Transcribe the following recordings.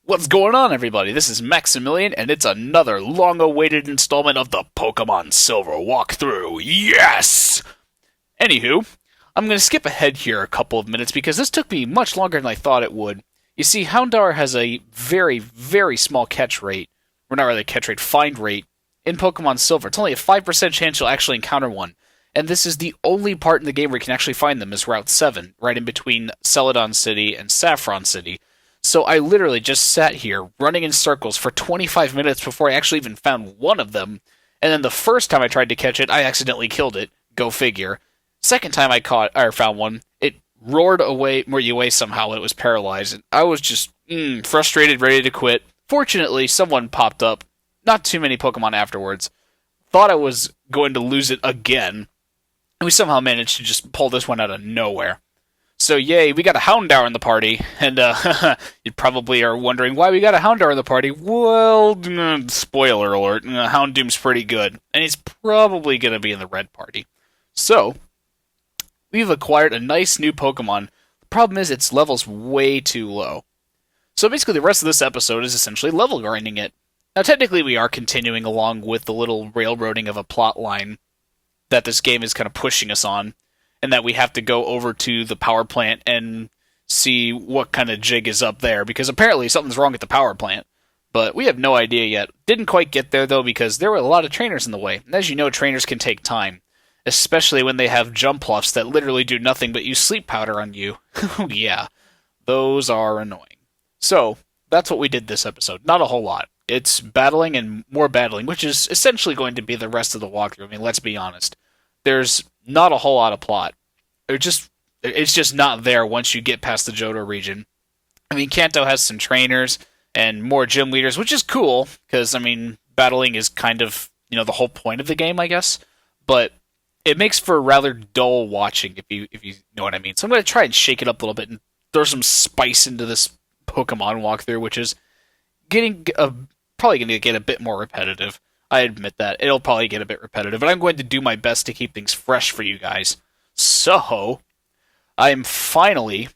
What's going on, everybody? This is Maximilian, and it's another long-awaited installment of the Pokemon Silver walkthrough. Yes! Anywho, I'm going to skip ahead here a couple of minutes because this took me much longer than I thought it would. You see, Houndour has a very, very small catch rate, or not really catch rate, find rate, in Pokemon Silver. It's only a 5% chance you'll actually encounter one. And this is the only part in the game where you can actually find them, is Route 7, right in between Celadon City and Saffron City. So I literally just sat here running in circles for 25 minutes before I actually even found one of them. And then the first time I tried to catch it, I accidentally killed it. Go figure. Second time I found one, it roared away somehow and it was paralyzed. And I was just frustrated, ready to quit. Fortunately, someone popped up. Not too many Pokemon afterwards. Thought I was going to lose it again. And we somehow managed to just pull this one out of nowhere. So yay, we got a Houndour in the party, and you probably are wondering why we got a Houndour in the party. Well, spoiler alert, Houndoom's pretty good, and he's probably going to be in the red party. So, we've acquired a nice new Pokemon. The problem is its level's way too low. So basically the rest of this episode is essentially level grinding it. Now technically we are continuing along with the little railroading of a plot line that this game is kind of pushing us on, and that we have to go over to the power plant and see what kind of jig is up there, because apparently something's wrong at the power plant. But we have no idea yet. Didn't quite get there, though, because there were a lot of trainers in the way. And as you know, trainers can take time, especially when they have Jumpluffs that literally do nothing but use sleep powder on you. Yeah, those are annoying. So, that's what we did this episode. Not a whole lot. It's battling and more battling, which is essentially going to be the rest of the walkthrough. I mean, let's be honest. There's not a whole lot of plot. It's just not there once you get past the Johto region. I mean, Kanto has some trainers and more gym leaders, which is cool, because, I mean, battling is kind of, the whole point of the game, I guess. But it makes for rather dull watching, if you know what I mean. So I'm going to try and shake it up a little bit and throw some spice into this Pokemon walkthrough, which is probably going to get a bit more repetitive. I admit that. It'll probably get a bit repetitive, but I'm going to do my best to keep things fresh for you guys. So, I'm finally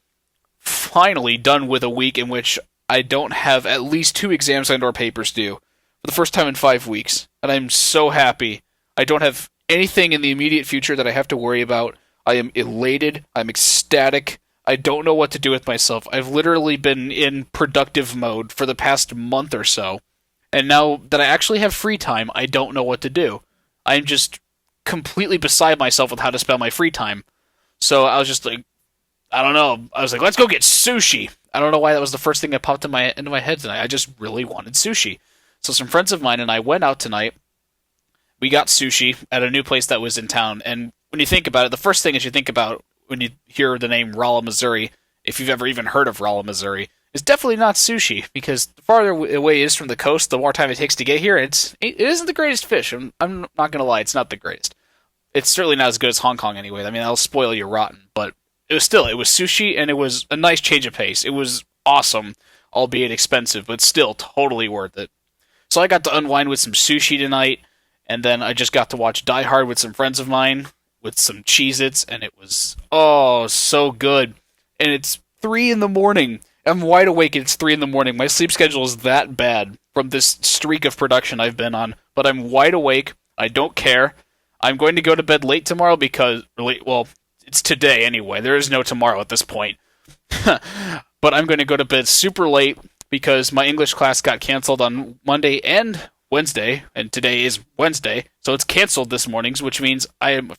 done with a week in which I don't have at least 2 exams and/or papers due for the first time in 5 weeks, and I'm so happy. I don't have anything in the immediate future that I have to worry about. I am elated. I'm ecstatic. I don't know what to do with myself. I've literally been in productive mode for the past month or so. And now that I actually have free time, I don't know what to do. I'm just completely beside myself with how to spend my free time. So I was just like, I don't know. I was like, let's go get sushi. I don't know why that was the first thing that popped into my head tonight. I just really wanted sushi. So some friends of mine and I went out tonight. We got sushi at a new place that was in town. And when you think about it, the first thing that you think about when you hear the name Rolla, Missouri, if you've ever even heard of Rolla, Missouri, is definitely not sushi, because the farther away it is from the coast, the more time it takes to get here. It isn't the greatest fish. I'm not going to lie, it's not the greatest. It's certainly not as good as Hong Kong anyway. I mean, that'll spoil you rotten, but it was sushi, and it was a nice change of pace. It was awesome, albeit expensive, but still totally worth it. So I got to unwind with some sushi tonight, and then I just got to watch Die Hard with some friends of mine, with some Cheez-Its, and it was, so good. And it's 3 in the morning. I'm wide awake and it's 3 in the morning. My sleep schedule is that bad from this streak of production I've been on. But I'm wide awake. I don't care. I'm going to go to bed late tomorrow it's today anyway. There is no tomorrow at this point. But I'm going to go to bed super late because my English class got canceled on Monday and Wednesday. And today is Wednesday. So it's canceled this morning, which means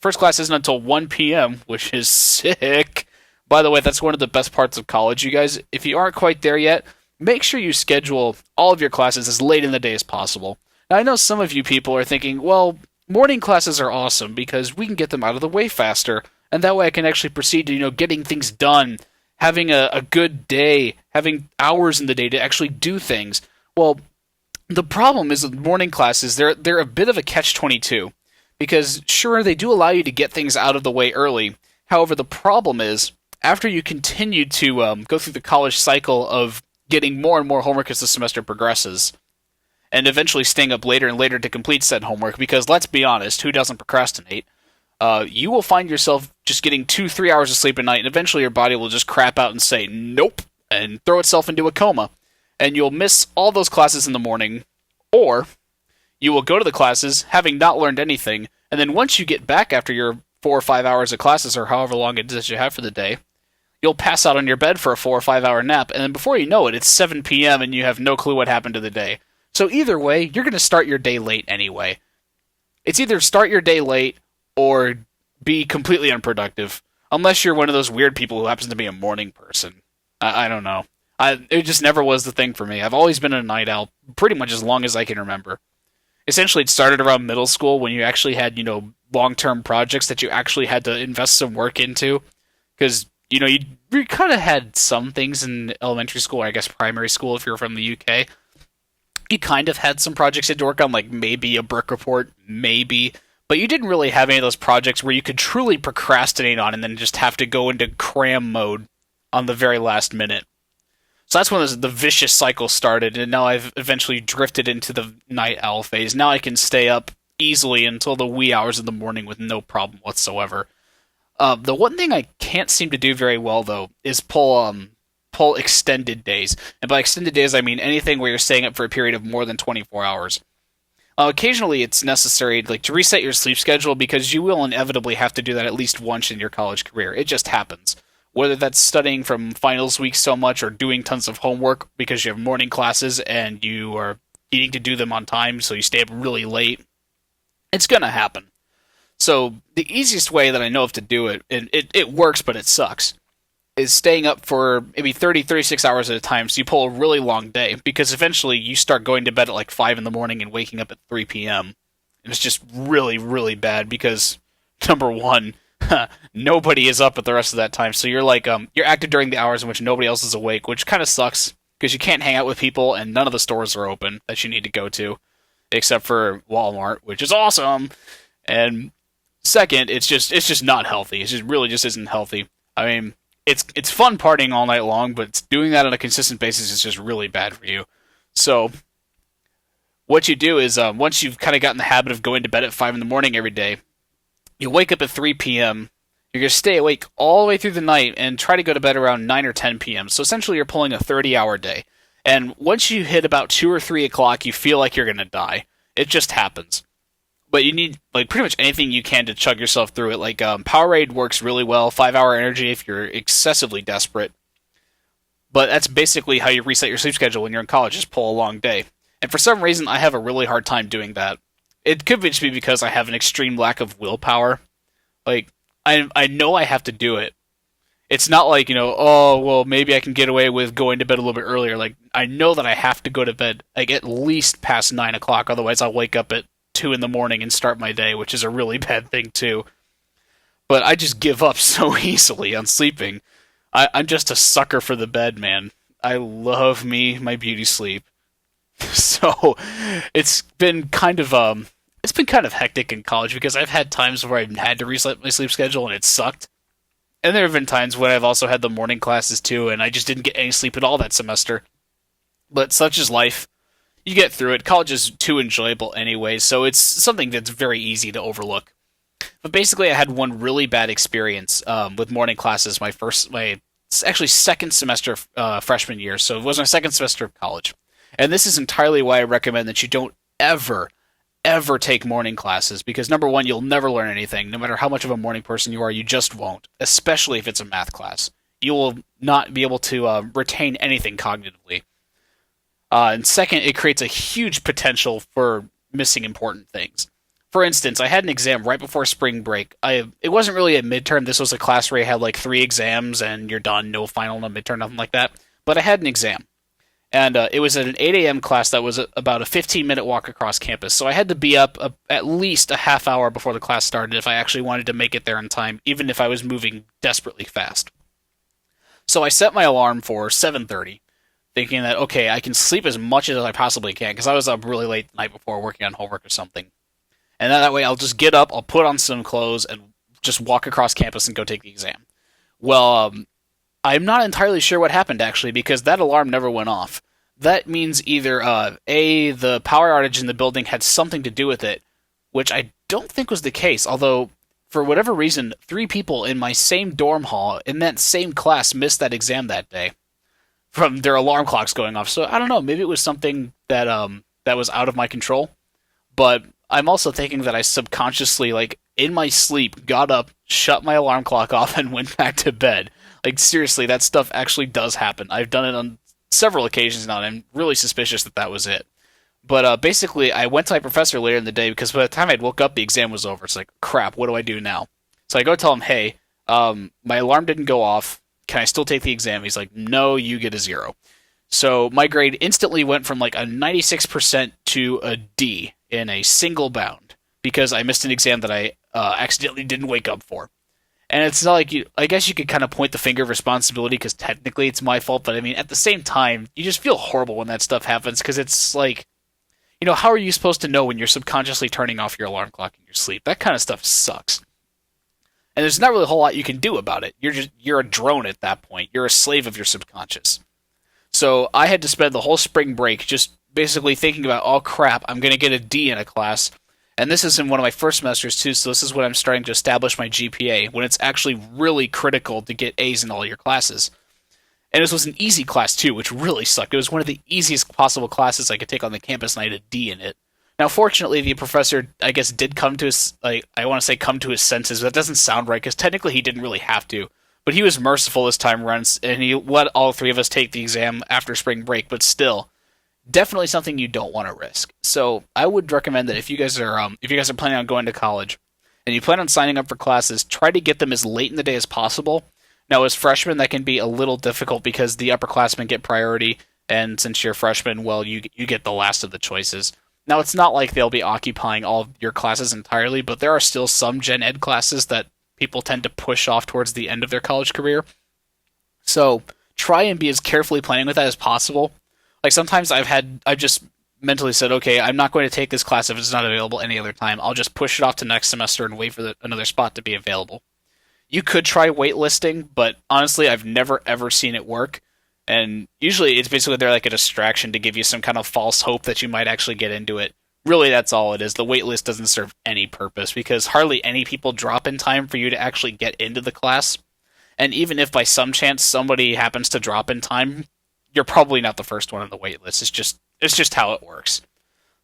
first class isn't until 1 p.m., which is sick. By the way, that's one of the best parts of college, you guys. If you aren't quite there yet, make sure you schedule all of your classes as late in the day as possible. Now, I know some of you people are thinking, well, morning classes are awesome because we can get them out of the way faster, and that way I can actually proceed to, getting things done, having a good day, having hours in the day to actually do things. Well, the problem is with morning classes, they're a bit of a catch-22, because sure, they do allow you to get things out of the way early. However, the problem is, after you continue to go through the college cycle of getting more and more homework as the semester progresses, and eventually staying up later and later to complete said homework, because let's be honest, who doesn't procrastinate? You will find yourself just getting 2-3 hours of sleep a night, and eventually your body will just crap out and say, nope, and throw itself into a coma. and you'll miss all those classes in the morning, or you will go to the classes having not learned anything, and then once you get back after your 4 or 5 hours of classes, or however long it is that you have for the day, you'll pass out on your bed for a 4 or 5 hour nap, and then before you know it, it's 7 p.m. and you have no clue what happened to the day. So either way, you're going to start your day late anyway. It's either start your day late or be completely unproductive, unless you're one of those weird people who happens to be a morning person. I don't know. It just never was the thing for me. I've always been a night owl pretty much as long as I can remember. Essentially, it started around middle school when you actually had, long-term projects that you actually had to invest some work into. Because, you kind of had some things in elementary school, or I guess primary school if you're from the UK. You kind of had some projects you had to work on, like maybe a brick report, maybe. But you didn't really have any of those projects where you could truly procrastinate on and then just have to go into cram mode on the very last minute. So that's when the vicious cycle started, and now I've eventually drifted into the night owl phase. Now I can stay up easily until the wee hours of the morning with no problem whatsoever. The one thing I can't seem to do very well, though, is pull extended days. And by extended days, I mean anything where you're staying up for a period of more than 24 hours. Occasionally, it's necessary to reset your sleep schedule, because you will inevitably have to do that at least once in your college career. It just happens. Whether that's studying from finals week so much or doing tons of homework because you have morning classes and you are needing to do them on time, so you stay up really late, it's going to happen. So the easiest way that I know of to do it, and it works but it sucks, is staying up for maybe 30, 36 hours at a time, so you pull a really long day, because eventually you start going to bed at 5 in the morning and waking up at 3 p.m. And it's just really, really bad because, number one, nobody is up at the rest of that time, so you're you're active during the hours in which nobody else is awake, which kind of sucks, because you can't hang out with people, and none of the stores are open that you need to go to, except for Walmart, which is awesome. And second, it's just not healthy. It just really just isn't healthy. I mean, it's fun partying all night long, but doing that on a consistent basis is just really bad for you. So what you do is, once you've kind of gotten the habit of going to bed at 5 in the morning every day, you wake up at 3 p.m., you're going to stay awake all the way through the night and try to go to bed around 9 or 10 p.m. So essentially you're pulling a 30-hour day. And once you hit about 2 or 3 o'clock, you feel like you're going to die. It just happens. But you need pretty much anything you can to chug yourself through it. Powerade works really well, 5-hour energy if you're excessively desperate. But that's basically how you reset your sleep schedule when you're in college, just pull a long day. And for some reason, I have a really hard time doing that. It could just be because I have an extreme lack of willpower. I know I have to do it. It's not oh, well, maybe I can get away with going to bed a little bit earlier. I know that I have to go to bed, at least past 9 o'clock, otherwise I'll wake up at 2 in the morning and start my day, which is a really bad thing, too. But I just give up so easily on sleeping. I'm just a sucker for the bed, man. I love my beauty sleep. So, it's been kind of hectic in college, because I've had times where I've had to reset my sleep schedule and it sucked. And there have been times when I've also had the morning classes too, and I just didn't get any sleep at all that semester. But such is life. You get through it. College is too enjoyable anyway, so it's something that's very easy to overlook. But basically, I had one really bad experience with morning classes my second semester of freshman year, so it was my second semester of college. And this is entirely why I recommend that you don't ever take morning classes, because number one, you'll never learn anything. No matter how much of a morning person you are, you just won't, especially if it's a math class. You will not be able to retain anything cognitively. And second, it creates a huge potential for missing important things. For instance, I had an exam right before spring break. It wasn't really a midterm. This was a class where you had 3 exams and you're done, no final, no midterm, nothing like that. But I had an exam. And it was at an 8 a.m. class that was about a 15-minute walk across campus. So I had to be up at least a half hour before the class started if I actually wanted to make it there in time, even if I was moving desperately fast. So I set my alarm for 7:30, thinking that, okay, I can sleep as much as I possibly can, because I was up really late the night before working on homework or something. And that way I'll just get up, I'll put on some clothes, and just walk across campus and go take the exam. Well, I'm not entirely sure what happened, actually, because that alarm never went off. That means either, the power outage in the building had something to do with it, which I don't think was the case, although, for whatever reason, 3 people in my same dorm hall, in that same class, missed that exam that day. from their alarm clocks going off. So I don't know, maybe it was something that that was out of my control. But I'm also thinking that I subconsciously, like, in my sleep, got up, shut my alarm clock off, and went back to bed. Like, seriously, that stuff actually does happen. I've done it on several occasions now, and I'm really suspicious that that was it. But basically, I went to my professor later in the day because by the time I'd woke up, the exam was over. It's like, crap, what do I do now? So I go tell him, hey, my alarm didn't go off. Can I still take the exam? He's like, no, you get a 0. So my grade instantly went from like a 96% to a D in a single bound because I missed an exam that I accidentally didn't wake up for. And it's not like you. I guess you could kind of point the finger of responsibility because technically it's my fault. But I mean, at the same time, you just feel horrible when that stuff happens because it's like, how are you supposed to know when you're subconsciously turning off your alarm clock in your sleep? That kind of stuff sucks. And there's not really a whole lot you can do about it. You're a drone at that point. You're a slave of your subconscious. So I had to spend the whole spring break just basically thinking about, oh crap, I'm going to get a D in a class. And this is in one of my first semesters too, so this is when I'm starting to establish my GPA, when it's actually really critical to get A's in all your classes. And this was an easy class too, which really sucked. It was one of the easiest possible classes I could take on the campus, and I had a D in it. Now, fortunately, the professor, I guess, did come to his, I want to say come to his senses, but that doesn't sound right, because technically he didn't really have to. But he was merciful this time around, and he let all three of us take the exam after spring break, but still, definitely something you don't want to risk. So I would recommend that if you guys are planning on going to college, and you plan on signing up for classes, try to get them as late in the day as possible. Now, as freshmen, that can be a little difficult because the upperclassmen get priority, and since you're freshmen, well, you get the last of the choices. Now, it's not like they'll be occupying all of your classes entirely, but there are still some gen ed classes that people tend to push off towards the end of their college career. So try and be as carefully planning with that as possible. Like sometimes I've just mentally said, okay, I'm not going to take this class if it's not available any other time. I'll just push it off to next semester and wait for another spot to be available. You could try waitlisting, but honestly, I've never ever seen it work. And usually it's basically they're like a distraction to give you some kind of false hope that you might actually get into it. Really, that's all it is. The waitlist doesn't serve any purpose because hardly any people drop in time for you to actually get into the class. And even if by some chance somebody happens to drop in time, you're probably not the first one on the waitlist. It's just how it works.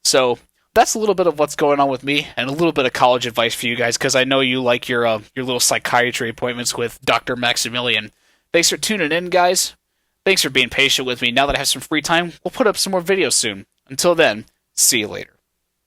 So that's a little bit of what's going on with me and a little bit of college advice for you guys because I know you like your little psychiatry appointments with Dr. Maximilian. Thanks for tuning in, guys. Thanks for being patient with me. Now that I have some free time, we'll put up some more videos soon. Until then, see you later.